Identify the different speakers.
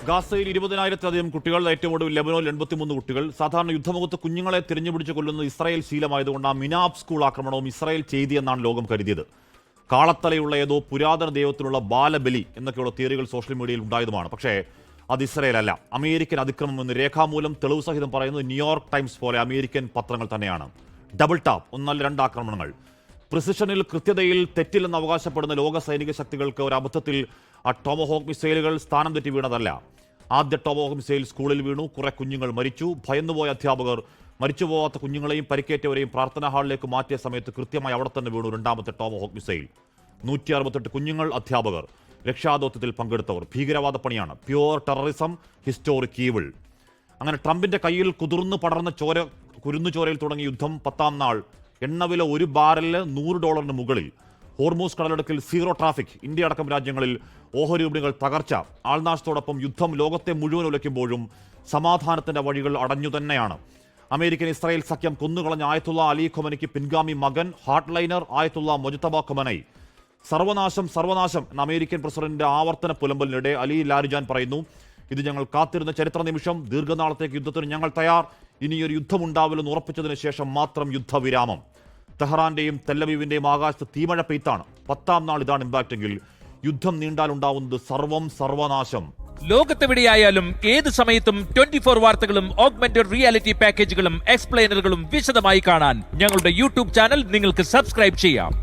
Speaker 1: ഗാസയിൽ 20,000-ലധികം കുട്ടികൾ, ഏറ്റവും ഒടുവിൽ ലെബനോനിൽ 83 കുട്ടികൾ. സാധാരണ യുദ്ധമുഖത്ത് കുഞ്ഞുങ്ങളെ തിരഞ്ഞുപിടിച്ച് കൊല്ലുന്നത് ഇസ്രായേൽ ശീലമായതുകൊണ്ട് ആ മിനാബ് സ്കൂൾ ആക്രമണവും ഇസ്രായേൽ ചെയ്തിയെന്നാണ് ലോകം കരുതിയത്. കാളത്തലയുള്ള ഏതോ പുരാതന ദൈവത്തിനുള്ള ബാലബലി എന്നൊക്കെയുള്ള തിയറികൾ സോഷ്യൽ മീഡിയയിൽ ഉണ്ടായതുമാണ്. പക്ഷേ അത് ഇസ്രായേൽ അല്ല, അമേരിക്കൻ അതിക്രമം എന്ന് രേഖാമൂലം തെളിവ് സഹിതം പറയുന്നത് ന്യൂയോർക്ക് ടൈംസ് പോലെ അമേരിക്കൻ പത്രങ്ങൾ തന്നെയാണ്. ഡബിൾ ടാപ്പ്, ഒന്നല്ല രണ്ട് ആക്രമണങ്ങൾ. പ്രിസിഷനിൽ, കൃത്യതയിൽ തെറ്റില്ലെന്ന് അവകാശപ്പെടുന്ന ലോക സൈനിക ശക്തികൾക്ക് ഒരു അബദ്ധത്തിൽ ആ ടോമഹോക്ക് മിസൈലുകൾ സ്ഥാനം തെറ്റി വീണതല്ല. ആദ്യ ടോമഹോക്ക് മിസൈൽ സ്കൂളിൽ വീണു, കുറെ കുഞ്ഞുങ്ങൾ മരിച്ചു. ഭയന്നുപോയ അധ്യാപകർ മരിച്ചുപോകാത്ത കുഞ്ഞുങ്ങളെയും പരിക്കേറ്റവരെയും പ്രാർത്ഥനാ ഹാളിലേക്ക് മാറ്റിയ സമയത്ത് കൃത്യമായി അവിടെ തന്നെ വീണു രണ്ടാമത്തെ ടോമഹോക്ക് മിസൈൽ. 168 കുഞ്ഞുങ്ങൾ, അധ്യാപകർ, രക്ഷാദൗത്യത്തിൽ പങ്കെടുത്തവർ. ഭീകരവാദ പണിയാണ്, പ്യുവർ ടെററിസം, ഹിസ്റ്റോറിക് ഈവിൾ. അങ്ങനെ ട്രംപിന്റെ കയ്യിൽ കുതിർന്നു പടർന്ന കുരുന്നുചോരയിൽ തുടങ്ങിയ യുദ്ധം 10ാം നാൾ. എണ്ണവില $1 ബാരലിന് $100 മുകളിൽ. ഹോർമൂസ് കടലിടുക്കിൽ സീറോ ട്രാഫിക്. ഇന്ത്യ അടക്കം രാജ്യങ്ങളിൽ ഓഹരി വിപണികൾ തകർച്ച. ആൾനാശത്തോടൊപ്പം യുദ്ധം ലോകത്തെ മുഴുവൻ ഉലയ്ക്കുമ്പോഴും സമാധാനത്തിന്റെ വഴികൾ അടഞ്ഞു തന്നെയാണ്. അമേരിക്കൻ ഇസ്രായേൽ സഖ്യം കൊന്നുകളഞ്ഞ ആയത്തുള്ള അലി ഖൊമനിക്ക് പിൻഗാമി മകൻ, ഹാർട്ട് ലൈനർ ആയത്തുള്ള മൊജ്തബ ഖൊമനൈ. സർവനാശം സർവനാശം എന്ന അമേരിക്കൻ പ്രസിഡന്റിന്റെ ആവർത്തന പുലമ്പലിനിടെ അലി ലാരിജാൻ പറയുന്നു, ഇത് ഞങ്ങൾ കാത്തിരുന്ന ചരിത്ര നിമിഷം. ദീർഘനാളത്തേക്ക് യുദ്ധത്തിന് ഞങ്ങൾ തയ്യാർ. ഇനിയൊരു യുദ്ധമുണ്ടാവില്ലെന്ന് ഉറപ്പിച്ചതിന് ശേഷം മാത്രം യുദ്ധവിരാമം. തെഹ്റാന്റെയും തെല്ലവീവിന്റെയും ആകാശത്ത് തീമഴ പെയ്ത്താണ്. 10ാം നാൾ ഇതാണ് ഇമ്പാക്റ്റെങ്കിൽ യുദ്ധം നീണ്ടാലുണ്ടാവുന്നത് സർവനാശം.
Speaker 2: ലോകത്തെവിടെയായാലും ഏത് സമയത്തും 24 വാർത്തകളും ഓഗ്മെന്റഡ് റിയാലിറ്റി പാക്കേജുകളും എക്സ്പ്ലെയിനറുകളും വിശദമായി കാണാൻ ഞങ്ങളുടെ യൂട്യൂബ് ചാനൽ നിങ്ങൾക്ക് സബ്സ്ക്രൈബ് ചെയ്യാം.